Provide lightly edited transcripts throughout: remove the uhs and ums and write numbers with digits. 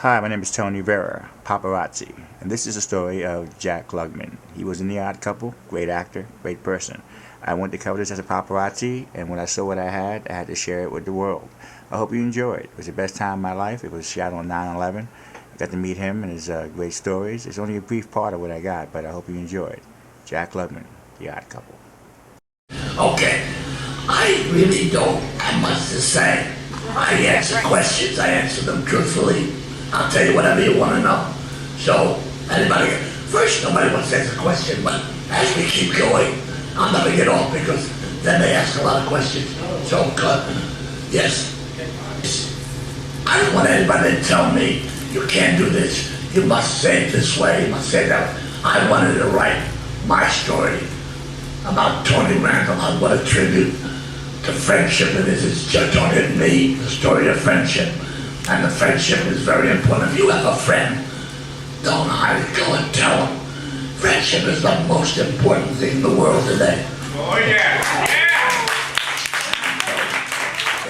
Hi, my name is Tony Vera, paparazzi, and this is the story of Jack Klugman. He was in The Odd Couple, great actor, great person. I wanted to cover this as a paparazzi, and when I saw what I had to share it with the world. I hope you enjoy it. It was the best time of my life. It was shot on 9/11. I got to meet him and his great stories. It's only a brief part of what I got, but I hope you enjoy it. Jack Klugman, The Odd Couple. Okay, I really don't have much to say. I answer questions, I answer them truthfully. I'll tell you whatever you want to know. So, first nobody wants to ask a question, but as we keep going, I'll never get off because then they ask a lot of questions. So, yes, I don't want anybody to tell me, you can't do this, you must say it this way, you must say that. I wanted to write my story about Tony Randall. I want to tribute to friendship. It is, it's just Tony and me, the story of friendship. And the friendship is very important. If you have a friend, don't hide it, go and tell him. Friendship is the most important thing in the world today. Oh yeah, yeah!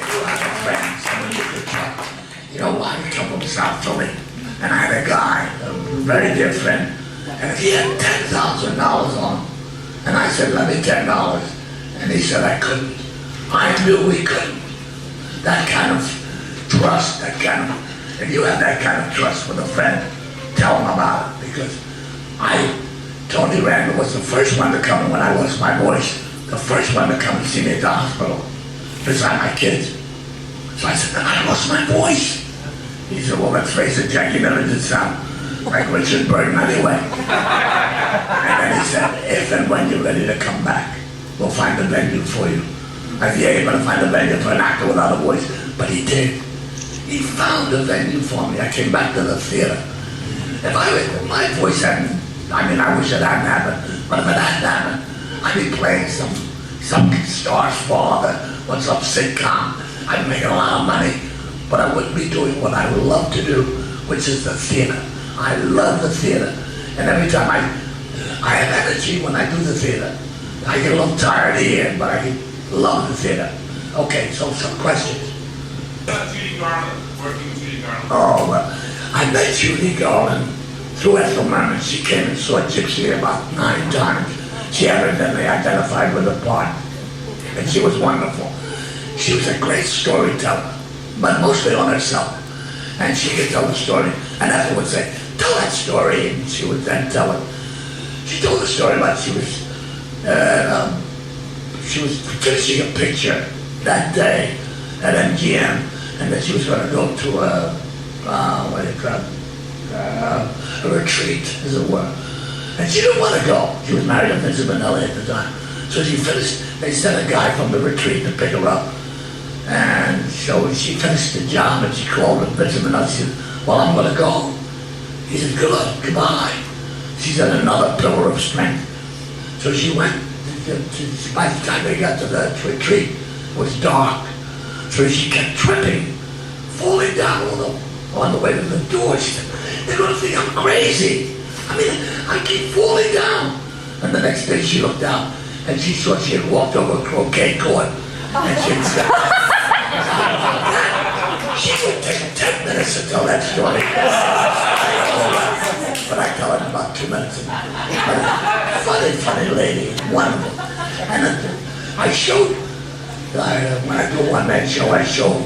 If you have a friend, someone you can trust. You know, I come from South Philly, and I had a guy, a very dear friend, and if he had $10,000 on him, and I said, let me $10, and he said I couldn't. I knew we couldn't. That kind of trust, if you have that kind of trust with a friend, tell him about it, because Tony Randall was the first one to come when I lost my voice, the first one to come and see me at the hospital, beside my kids. So I said, I lost my voice. He said, well, let's face it, Jack, you never did sound like Richard Burton anyway. And then he said, if and when you're ready to come back, we'll find a venue for you. I said, yeah, you're going to find a venue for an actor without a voice. But he did. He found a venue for me. I came back to the theater. If my voice hadn't, I wish it hadn't happened, but if it hadn't happened, I'd be playing some star's father or some sitcom. I'd be making a lot of money, but I wouldn't be doing what I would love to do, which is the theater. I love the theater. And every time I have energy when I do the theater. I get a little tired here, but I love the theater. Okay, so some questions. Judy Garland, working with Judy Garland. Oh, well, I met Judy Garland through Ethel Merman. She came and saw Gypsy about 9 times. She evidently identified with the part, and she was wonderful. She was a great storyteller, but mostly on herself. And she could tell the story, and Ethel would say, tell that story, and she would then tell it. She told the story about she was finishing a picture that day at MGM, and that she was going to go to a retreat, as it were. And she didn't want to go. She was married to Vincent Minnelli at the time. So she finished, they sent a guy from the retreat to pick her up. And so she finished the job, and she called Vincent Minnelli. She said, well, I'm going to go. He said, good luck, goodbye. She said, another pillar of strength. So she went. By the time they got to the retreat, it was dark. So she kept tripping, falling down on the way to the door. She said, they're going to think I'm crazy. I keep falling down. And the next day she looked out, and she saw she had walked over a croquet court. And she said, she would take 10 minutes to tell that story. But I tell it in about 2 minutes. Funny lady, wonderful. And I showed, when I do a one-man show, I show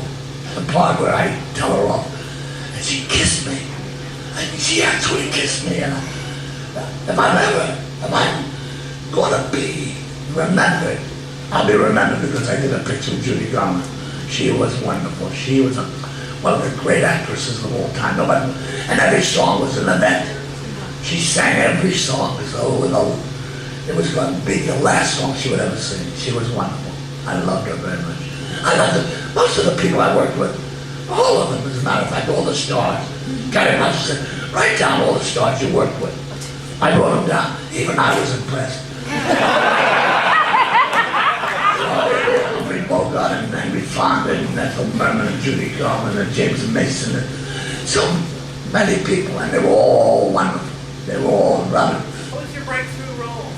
the part where I tell her off. And she kissed me. She actually kissed me. And if I'm going to be remembered, I'll be remembered because I did a picture of Judy Garland. She was wonderful. She was one of the great actresses of all time. And every song was an event. She sang every song as though it was going to be the last song she would ever sing. She was wonderful. I loved her very much. I loved most of the people I worked with, all of them, as a matter of fact, all the stars. Gary Marshall said, write down all the stars you worked with. I wrote them down. Even I was impressed. Bogart and Henry Fonda and Ethel Merman and Judy Garland and James Mason and so many people, and they were all wonderful. They were all wonderful. What was your breakthrough role?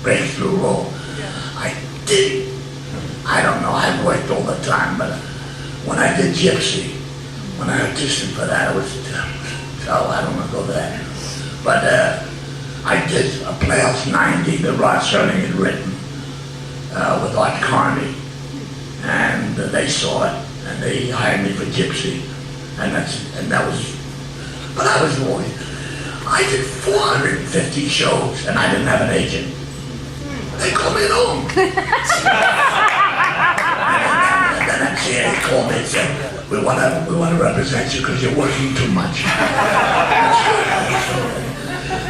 Breakthrough role? Yeah. I don't know, I worked all the time, but when I did Gypsy, when I auditioned for that, it was, I don't want to go there. But I did a Playhouse 90 that Rod Serling had written with Art Carney. And they saw it, and they hired me for Gypsy. And that was, but I was only, I did 450 shows, and I didn't have an agent. They called me at home. And then MCA called me and said, we want to represent you because you're working too much.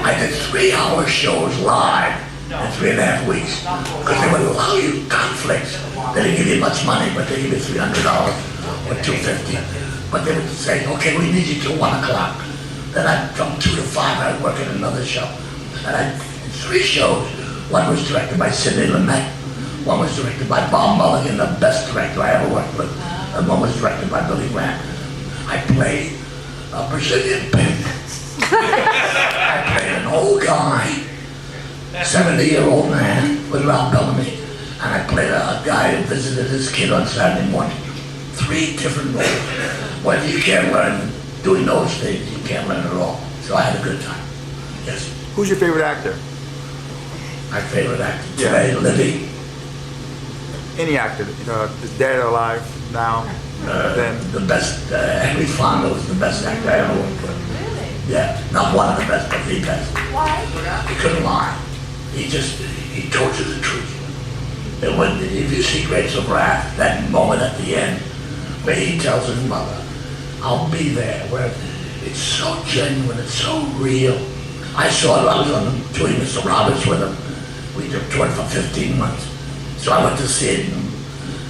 I did 3-hour shows live in 3.5 weeks because they would allow you conflicts. They didn't give you much money, but they give you $300 or $250. But they would say, okay, we need you till 1 o'clock. Then from 2 to 5, I'd work at another show. And I did 3 shows. One was directed by Sidney Lumet. One was directed by Bob Mulligan, the best director I ever worked with. And one was directed by Billy Graham. I played a Brazilian pimp. I played an old guy, 70-year-old man with Ralph Bellamy. And I played a guy who visited his kid on Saturday morning. 3 different roles. Well, you can't learn doing those things. You can't learn at all. So I had a good time. Yes. Who's your favorite actor? My favorite actor today, Libby. Any actor, dead or alive now? Then The best, Henry Fonda was the best actor I ever worked with. Really? Yeah, not one of the best, but the best. Why? He couldn't lie. He told you the truth. And if you see Grapes of Wrath, that moment at the end, where he tells his mother, I'll be there, where it's so genuine, it's so real. I saw it, I was doing Mr. Roberts with him. We toured for 15 months. So I went to see it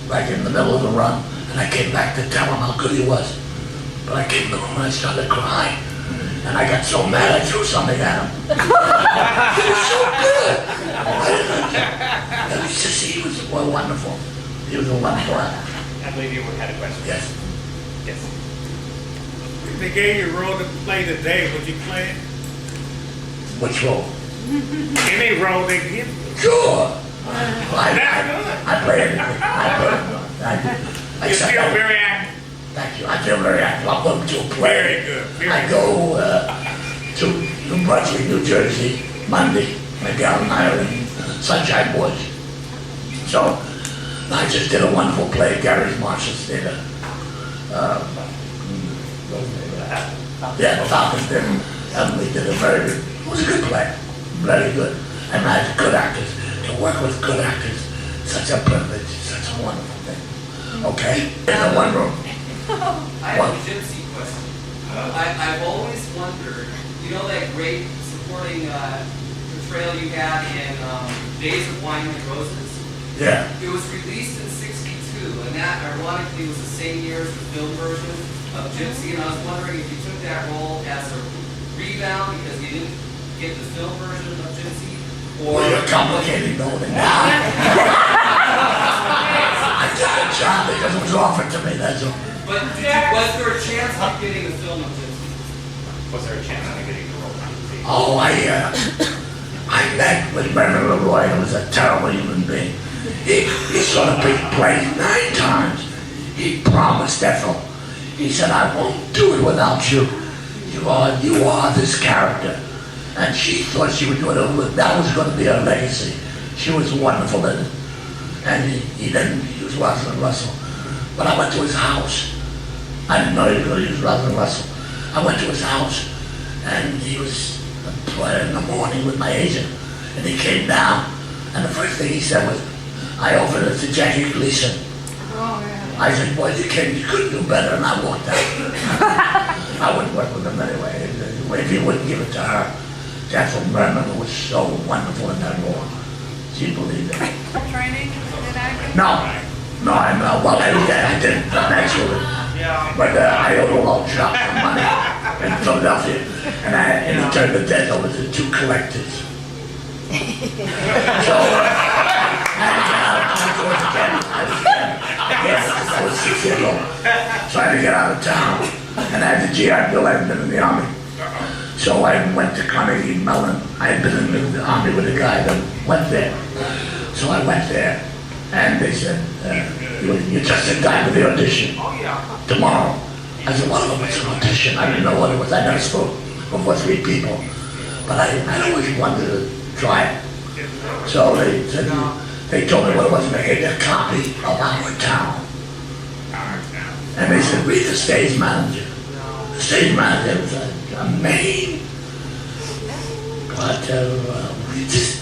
like in the middle of the run, and I came back to tell him how good he was. But I came home and I started crying. And I got so mad I threw something at him. He was so good. He was wonderful. He was a wonderful actor. I believe you had a question. Yes. Yes. If they gave you a role to play today, would you play it? Which role? Any role they give you? Sure. I play everything. I do. You Except feel very active. Thank you. I feel very active. I'll go to a play. Very good. Very I go to New Brunswick, New Jersey, Monday. My gal and I are in Sunshine Boys. So I just did a wonderful play at Gary's Marshall's Theater. Yeah, Falcon did. Emily did a very good. It was a good play. Very good. And I had good actors. To work with good actors, such a privilege, such a wonderful thing. Okay? In the one room. I have a gypsy question. I've always wondered, you know that great supporting portrayal you had in Days of Wine and Roses? Yeah. It was released in '62, and that ironically was the same year as the film version of Gypsy, and I was wondering if you took that role as a rebound because you didn't get the film version of Gypsy, or... Well, you're complicating the whole thing now. I took a job because it was offered to me, that's all. But was there a chance of getting the film of Gypsy? Was there a chance of getting the role? Oh, I met with Bernard Leroy, who was a terrible human being. He saw the big play 9 times. He promised Ethel. He said, I won't do it without you. You are this character. And she thought she would do it, that was going to be her legacy. She was wonderful in it. And he was Rosalind Russell. But I went to his house. I didn't know he was going to use Rosalind Russell. I went to his house, and he was in the morning with my agent. And he came down, and the first thing he said was, I offered it to Jackie Gleason. Oh, yeah. I said, boy, you couldn't do better, and I walked out. I wouldn't work with him anyway, if he wouldn't give it to her. Ethel Merman was so wonderful in that role. She believed it. Training in acting? No, I'm not. Well, I didn't, actually. But I owed a long shot for money in Philadelphia. And he turned the debt over to 2 collectors. So, I had to get out of town. I was 6 years old. So I had to get out of town. And I had the GI Bill. I hadn't been in the Army. So I went to Carnegie Mellon. I had been in the Army with a guy that went there. So I went there, and they said, you just in time for the audition tomorrow. I said, one of them was an audition. I didn't know what it was. I never spoke before 3 people. But I always wanted to try it. So they said, they told me what it was, and they gave me a copy of Our Town. And they said, read the stage manager. The stage manager was a Maine, but just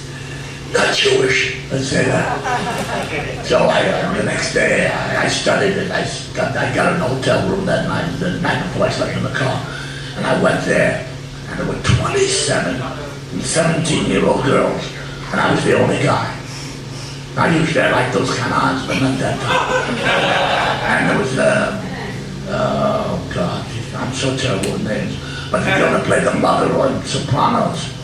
not Jewish, let's say that. So the next day I studied it. I got an hotel room that night, the night before I slept in the car. And I went there, and there were 27 and 17-year-old girls, and I was the only guy. I usually like those kind of odds, but not that time. And there was, oh God, I'm so terrible with names. But the girl that played the mother on Sopranos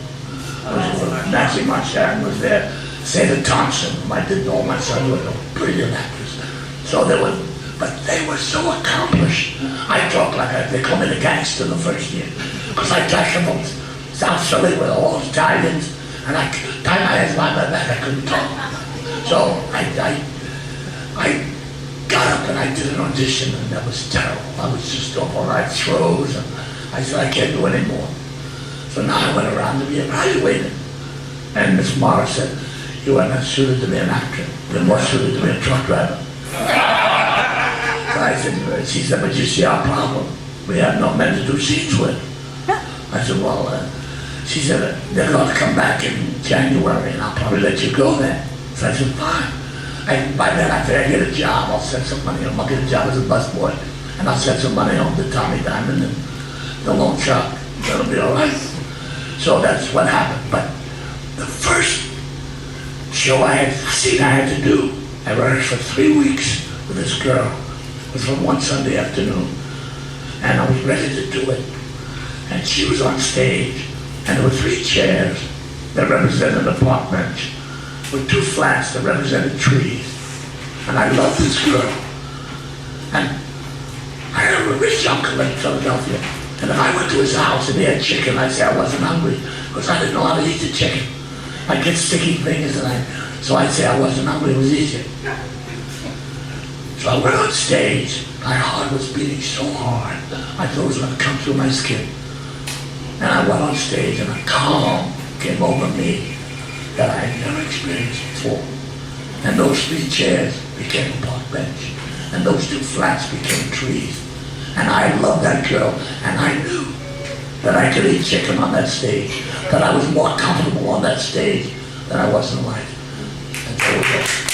was Nancy Marchand was there. Seda Thompson, whom I did know my son was a brilliant actress. So they were, but they were so accomplished. I talked like they called me the gangster the first year, because I came from South Philly with all those Italians, and I tied my hands behind my back. I couldn't talk. So I got up and I did an audition, and that was terrible. I was just awful. I froze, and I said, I can't do it anymore. So now I went around to be evaluated. And Miss Morris said, you are not suited to be an actor. You're more suited to be a truck driver. So I said, she said, but you see our problem. We have no men to do scenes with. I said, well, she said, they're going to come back in January, and I'll probably let you go then. So I said, fine. And by then I figured I get a job, I'll send some money home. I'll get a job as a busboy, and I'll send some money home to Tommy Diamond and the loan shark. That'll be all right. So that's what happened. But the first show I had to do, I rehearsed for 3 weeks with this girl. It was from one Sunday afternoon, and I was ready to do it. And she was on stage, and there were 3 chairs that represented a park bench, with 2 flats that represented trees. And I loved this girl. And I had a rich uncle in Philadelphia. And if I went to his house and he had chicken, I'd say I wasn't hungry, because I didn't know how to eat the chicken. I'd get sticky fingers, so I'd say I wasn't hungry. It was easier. So I went on stage. My heart was beating so hard, I thought it was going to come through my skin. And I went on stage, and a calm came over me that I had never experienced before. And those 3 chairs became a park bench, and those 2 flats became trees. And I loved that girl, and I knew that I could eat chicken on that stage, that I was more comfortable on that stage than I was in life. And so it was.